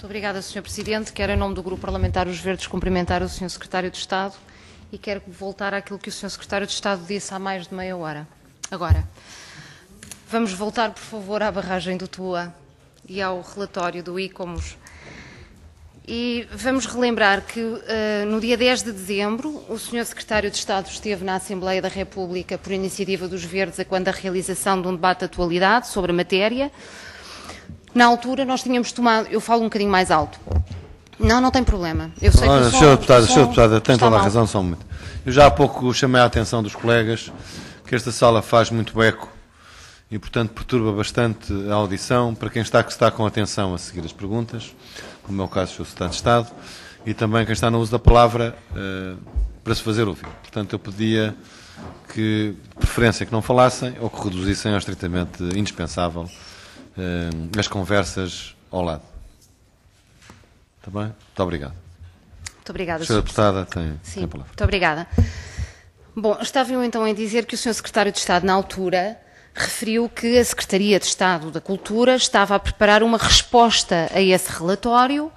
Muito obrigada, Sr. Presidente. Quero, em nome do Grupo Parlamentar Os Verdes, cumprimentar o Sr. Secretário de Estado e quero voltar àquilo que o Sr. Secretário de Estado disse há mais de meia hora. Agora, vamos voltar, por favor, à barragem do Tua e ao relatório do ICOMOS. E vamos relembrar que no dia 10 de dezembro o Sr. Secretário de Estado esteve na Assembleia da República por iniciativa dos Verdes a quando a realização de um debate de atualidade sobre a matéria. Na altura nós tínhamos tomado... Eu falo um bocadinho mais alto. Não tem problema. Eu sei que o som... Sr. Deputada, tem toda a razão, só um momento. Eu já há pouco chamei a atenção dos colegas que esta sala faz muito eco e, portanto, perturba bastante a audição para quem está com atenção a seguir as perguntas, como é o caso do Sr. Secretário de Estado, e também quem está no uso da palavra para se fazer ouvir. Portanto, eu pedia que, de preferência, que não falassem ou que reduzissem ao estritamente indispensável as conversas ao lado. Está bem? Muito obrigado. Muito obrigada, Sra. Deputada, tem a palavra. Muito obrigada. Bom, estava eu então a dizer que o Sr. Secretário de Estado, na altura, referiu que a Secretaria de Estado da Cultura estava a preparar uma resposta a esse relatório,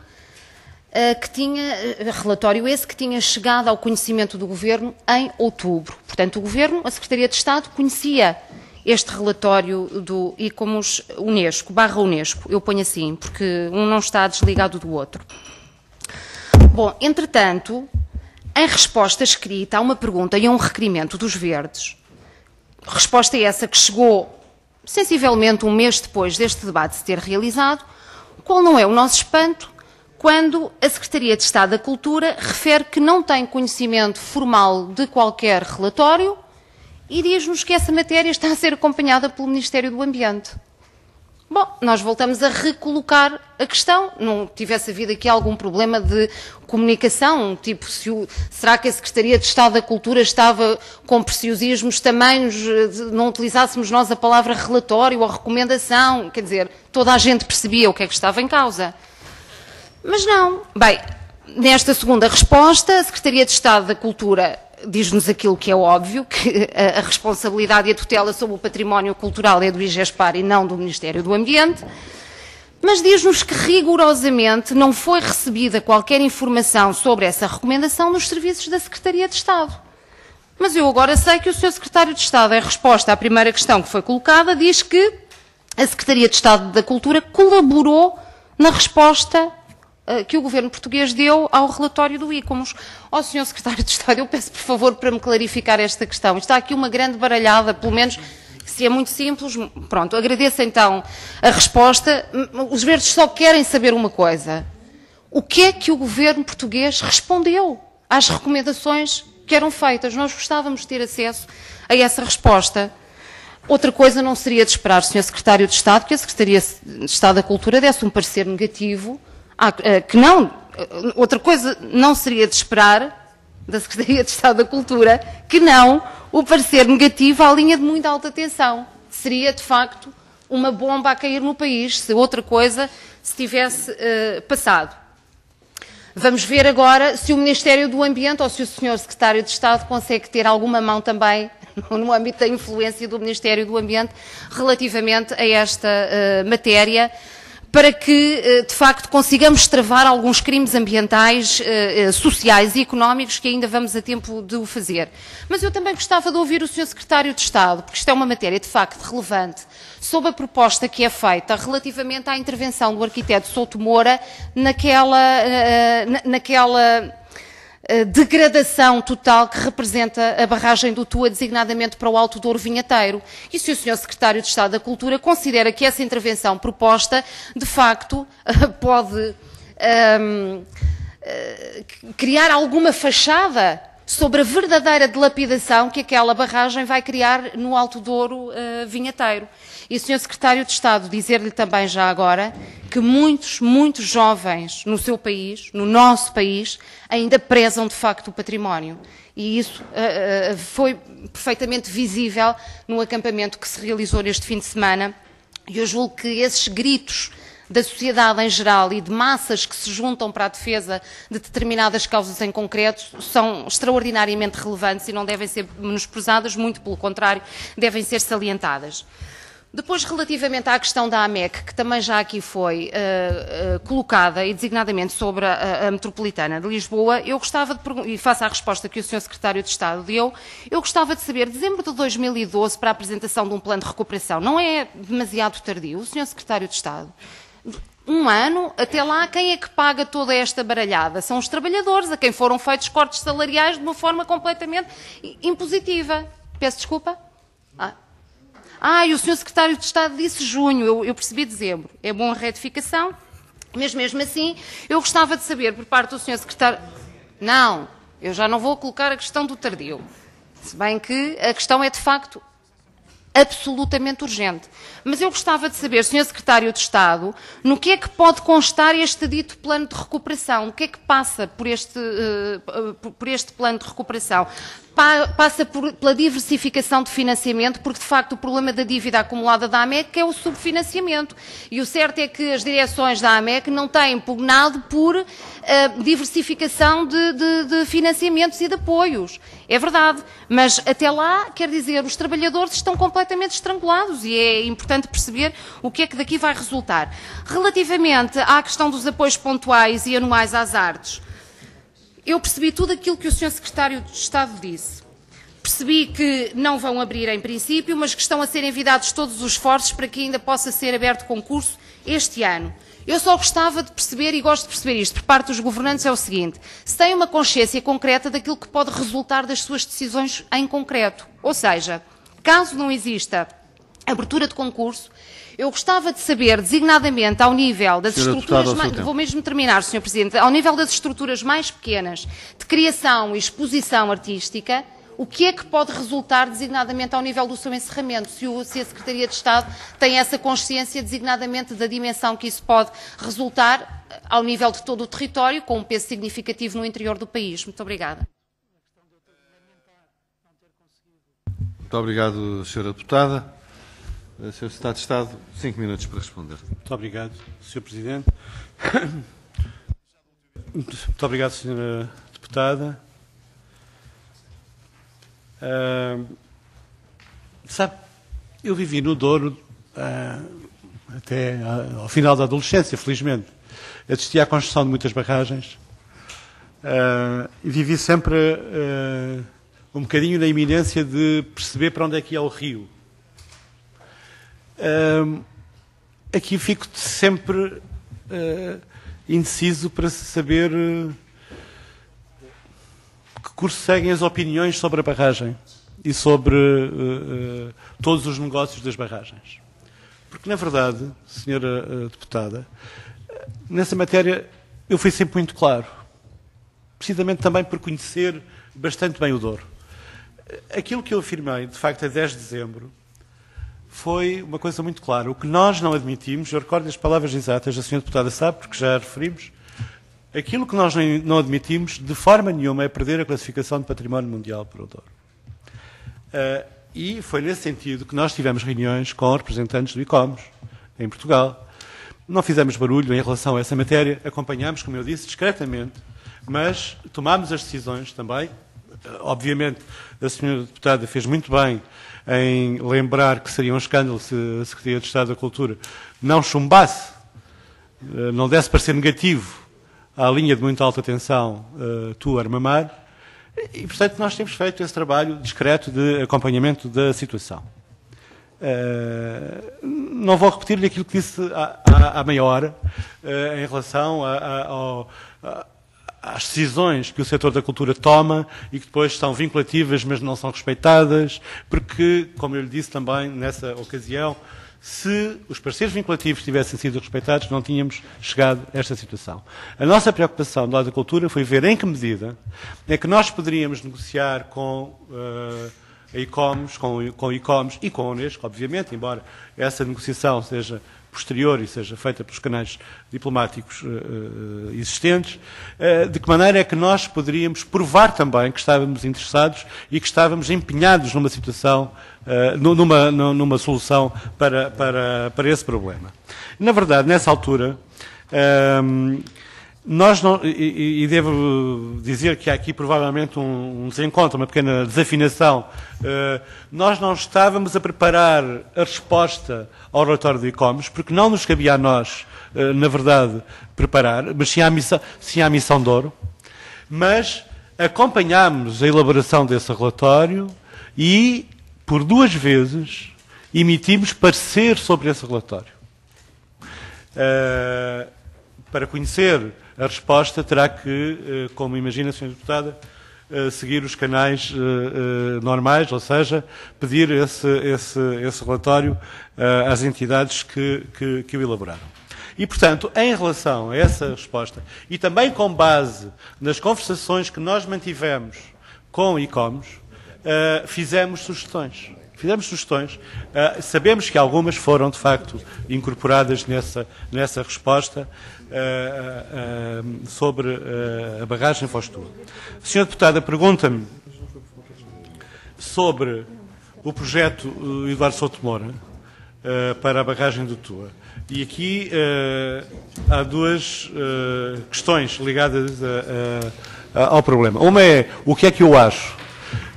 relatório esse que tinha chegado ao conhecimento do Governo em outubro. Portanto, o Governo, a Secretaria de Estado, conhecia este relatório do ICOMOS Unesco, eu ponho assim, porque um não está desligado do outro. Bom, entretanto, em resposta escrita a uma pergunta e a um requerimento dos Verdes, resposta essa que chegou sensivelmente um mês depois deste debate se ter realizado, qual não é o nosso espanto quando a Secretaria de Estado da Cultura refere que não tem conhecimento formal de qualquer relatório e diz-nos que essa matéria está a ser acompanhada pelo Ministério do Ambiente. Bom, nós voltamos recolocar a questão. Não tivesse havido aqui algum problema de comunicação, tipo, será que a Secretaria de Estado da Cultura estava com preciosismos tamanhos, não utilizássemos nós a palavra relatório ou recomendação? Quer dizer, toda a gente percebia o que é que estava em causa. Mas não. Bem, nesta segunda resposta, a Secretaria de Estado da Cultura diz-nos aquilo que é óbvio, que a responsabilidade e a tutela sobre o património cultural é do IGESPAR e não do Ministério do Ambiente, mas diz-nos que rigorosamente não foi recebida qualquer informação sobre essa recomendação nos serviços da Secretaria de Estado. Mas eu agora sei que o Sr. Secretário de Estado, em resposta à primeira questão que foi colocada, diz que a Secretaria de Estado da Cultura colaborou na resposta que o Governo português deu ao relatório do ICOMOS. Ó, Sr. Secretário de Estado, eu peço, por favor, para me clarificar esta questão. Está aqui uma grande baralhada, pelo menos, se é muito simples. Pronto, agradeço então a resposta. Os Verdes só querem saber uma coisa. O que é que o Governo português respondeu às recomendações que eram feitas? Nós gostávamos de ter acesso a essa resposta. Outra coisa não seria de esperar, Sr. Secretário de Estado, que a Secretaria de Estado da Cultura desse um parecer negativo. Outra coisa não seria de esperar da Secretaria de Estado da Cultura que não o parecer negativo à linha de muita alta tensão. Seria, de facto, uma bomba a cair no país se outra coisa se tivesse passado. Vamos ver agora se o Ministério do Ambiente ou se o Sr. Secretário de Estado consegue ter alguma mão também no âmbito da influência do Ministério do Ambiente relativamente a esta matéria, para que, de facto, consigamos travar alguns crimes ambientais, sociais e económicos que ainda vamos a tempo de o fazer. Mas eu também gostava de ouvir o Sr. Secretário de Estado, porque isto é uma matéria, de facto, relevante, sobre a proposta que é feita relativamente à intervenção do arquiteto Souto Moura naquela degradação total que representa a barragem do Tua, designadamente para o Alto Douro Vinheteiro. E se o Sr. Secretário de Estado da Cultura considera que essa intervenção proposta, de facto, pode criar alguma fachada sobre a verdadeira dilapidação que aquela barragem vai criar no Alto Douro Vinheteiro. E o Sr. Secretário de Estado dizer-lhe também já agora que muitos jovens no seu país, no nosso país, ainda prezam de facto o património. E isso foi perfeitamente visível no acampamento que se realizou neste fim de semana. E eu julgo que esses gritos da sociedade em geral e de massas que se juntam para a defesa de determinadas causas em concreto são extraordinariamente relevantes e não devem ser menosprezadas, muito pelo contrário, devem ser salientadas. Depois, relativamente à questão da AMEC, que também já aqui foi colocada, e designadamente sobre a Metropolitana de Lisboa, eu gostava de, e faço a resposta que o Sr. Secretário de Estado deu, eu gostava de saber, dezembro de 2012, para a apresentação de um plano de recuperação, não é demasiado tardio, o Sr. Secretário de Estado? Um ano, até lá, quem é que paga toda esta baralhada? São os trabalhadores, a quem foram feitos cortes salariais de uma forma completamente impositiva. Peço desculpa? E o Sr. Secretário de Estado disse junho, eu percebi dezembro. É bom a retificação, mas mesmo assim eu gostava de saber por parte do Sr. Secretário... Não, eu já não vou colocar a questão do tardio, se bem que a questão é de facto absolutamente urgente. Mas eu gostava de saber, Sr. Secretário de Estado, no que é que pode constar este dito plano de recuperação? O que é que passa por este plano de recuperação? Passa pela diversificação de financiamento, porque de facto o problema da dívida acumulada da AMEC é o subfinanciamento. E o certo é que as direções da AMEC não têm pugnado por diversificação de financiamentos e de apoios. É verdade, mas até lá, quer dizer, os trabalhadores estão completamente estrangulados e é importante perceber o que é que daqui vai resultar. Relativamente à questão dos apoios pontuais e anuais às artes, eu percebi tudo aquilo que o Sr. Secretário de Estado disse. Percebi que não vão abrir em princípio, mas que estão a ser envidados todos os esforços para que ainda possa ser aberto concurso este ano. Eu só gostava de perceber, e gosto de perceber isto por parte dos governantes, é o seguinte: se têm uma consciência concreta daquilo que pode resultar das suas decisões em concreto. Ou seja, caso não exista abertura de concurso, eu gostava de saber, designadamente ao nível das estruturas mais... Vou mesmo terminar, Sr. Presidente. Ao nível das estruturas mais pequenas de criação e exposição artística, o que é que pode resultar designadamente ao nível do seu encerramento? Se a Secretaria de Estado tem essa consciência designadamente da dimensão que isso pode resultar ao nível de todo o território, com um peso significativo no interior do país. Muito obrigada. Muito obrigado, Sra. Deputada. Sr. Secretário de Estado, 5 minutos para responder. Muito obrigado, Sr. Presidente. Muito obrigado, Sra. Deputada. Sabe, eu vivi no Douro até ao final da adolescência, felizmente. Assisti à construção de muitas barragens e vivi sempre um bocadinho na iminência de perceber para onde é que ia o rio. Aqui fico sempre indeciso para saber que curso seguem as opiniões sobre a barragem e sobre todos os negócios das barragens. Porque, na verdade, Sra. Deputada, nessa matéria eu fui sempre muito claro, precisamente também por conhecer bastante bem o Douro. Aquilo que eu afirmei, de facto, a 10 de dezembro, foi uma coisa muito clara. O que nós não admitimos, eu recordo as palavras exatas, a Sra. Deputada sabe, porque já referimos, aquilo que nós não admitimos, de forma nenhuma, é perder a classificação de património mundial para o Douro. E foi nesse sentido que nós tivemos reuniões com representantes do ICOMOS, em Portugal. Não fizemos barulho em relação a essa matéria, acompanhámos, como eu disse, discretamente, mas tomámos as decisões também. Obviamente, a Sra. Deputada fez muito bem em lembrar que seria um escândalo se a Secretaria de Estado da Cultura não chumbasse, não desse parecer negativo à linha de muito alta tensão Armamar, e, portanto, nós temos feito esse trabalho discreto de acompanhamento da situação. Não vou repetir-lhe aquilo que disse há meia hora em relação às decisões que o setor da cultura toma e que depois são vinculativas, mas não são respeitadas, porque, como eu lhe disse também nessa ocasião, se os pareceres vinculativos tivessem sido respeitados, não tínhamos chegado a esta situação. A nossa preocupação do lado da cultura foi ver em que medida é que nós poderíamos negociar com a ICOMOS, com o ICOMOS e com a Unesco, obviamente, embora essa negociação seja posterior e seja feita pelos canais diplomáticos existentes, de que maneira é que nós poderíamos provar também que estávamos interessados e que estávamos empenhados numa situação, numa solução para esse problema. Na verdade, nessa altura, Nós não, e devo dizer que há aqui provavelmente um desencontro, uma pequena desafinação. Nós não estávamos a preparar a resposta ao relatório do ICOMOS, porque não nos cabia a nós, na verdade, preparar, mas sim à missão de Douro. Mas acompanhámos a elaboração desse relatório e, por 2 vezes, emitimos parecer sobre esse relatório. Para conhecer a resposta, terá que, como imagina, Sra. Deputada, seguir os canais normais, ou seja, pedir esse relatório às entidades que o elaboraram. E, portanto, em relação a essa resposta, e também com base nas conversações que nós mantivemos com o ICOMOS, fizemos sugestões. Sabemos que algumas foram, de facto, incorporadas nessa resposta sobre a barragem Foz do Tua. A Sra. Deputada pergunta-me sobre o projeto Eduardo Souto Moura para a barragem do Tua. E aqui há 2 questões ligadas ao problema. Uma é o que é que eu acho.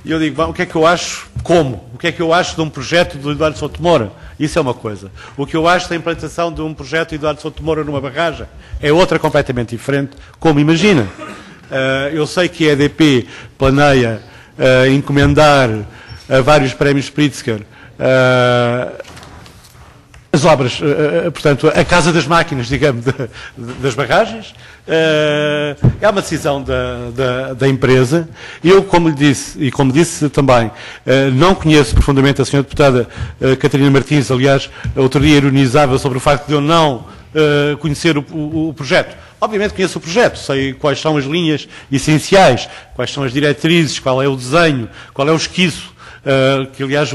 E eu digo, o que é que eu acho? Como? O que é que eu acho de um projeto do Eduardo Souto Moura? Isso é uma coisa. O que eu acho da implantação de um projeto de Eduardo Souto Moura numa barragem é outra completamente diferente, como imagina. Eu sei que a EDP planeia encomendar a vários prémios Pritzker as obras, portanto, a casa das máquinas, digamos, das barragens. É uma decisão da empresa. Eu, como lhe disse, e como disse também, não conheço profundamente a Sra. Deputada Catarina Martins. Aliás, outro dia ironizava sobre o facto de eu não conhecer o projeto. Obviamente conheço o projeto, sei quais são as linhas essenciais, quais são as diretrizes, qual é o desenho, qual é o esquiço. Que aliás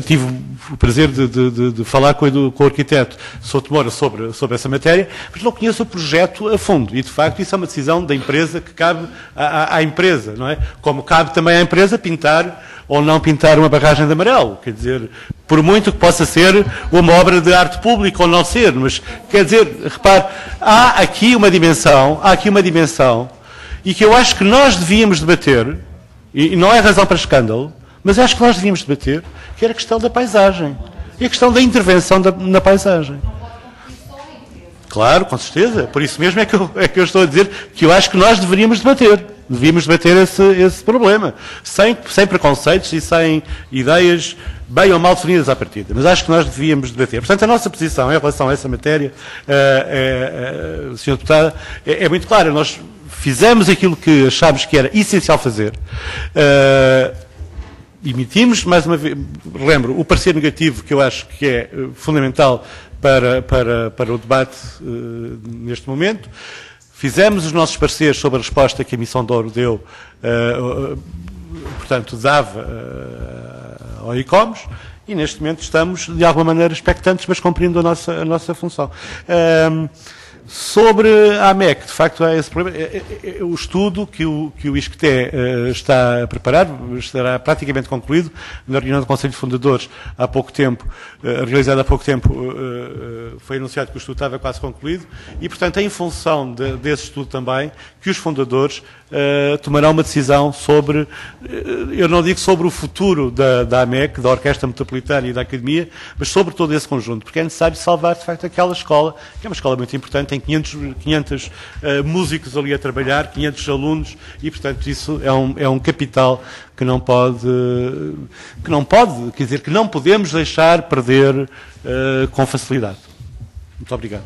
tive o prazer de falar com o arquiteto Souto Moura sobre essa matéria, mas não conheço o projeto a fundo e de facto isso é uma decisão da empresa que cabe à empresa, não é? Como cabe também à empresa pintar ou não pintar uma barragem de amarelo, quer dizer, por muito que possa ser uma obra de arte pública ou não ser, mas quer dizer, repare, há aqui uma dimensão e que eu acho que nós devíamos debater. E não é razão para escândalo, mas acho que nós devíamos debater, que era a questão da paisagem. E a questão da intervenção na paisagem. Claro, com certeza. Por isso mesmo é que eu estou a dizer que eu acho que nós deveríamos debater. Devíamos debater esse problema. Sem preconceitos e sem ideias bem ou mal definidas à partida. Mas acho que nós devíamos debater. Portanto, a nossa posição em relação a essa matéria, Sra. Deputada, é muito clara. Nós fizemos aquilo que achámos que era essencial fazer. Emitimos, mais uma vez, relembro, o parecer negativo que eu acho que é fundamental para o debate neste momento. Fizemos os nossos pareceres sobre a resposta que a Missão de Douro deu, portanto, dava ao ICOMOS, e neste momento estamos, de alguma maneira, expectantes, mas cumprindo a nossa função. Sobre a AMEC, de facto, há esse problema. O estudo que o ISCTE está a preparar estará praticamente concluído. Na reunião do Conselho de Fundadores, há pouco tempo, realizada há pouco tempo, foi anunciado que o estudo estava quase concluído e, portanto, em função desse estudo também, que os fundadores tomarão uma decisão sobre, eu não digo sobre o futuro da AMEC, da Orquestra Metropolitana e da Academia, mas sobre todo esse conjunto, porque é necessário salvar, de facto, aquela escola, que é uma escola muito importante, tem 500 músicos ali a trabalhar, 500 alunos, e, portanto, isso é um capital que não pode, quer dizer, que não podemos deixar perder com facilidade. Muito obrigado.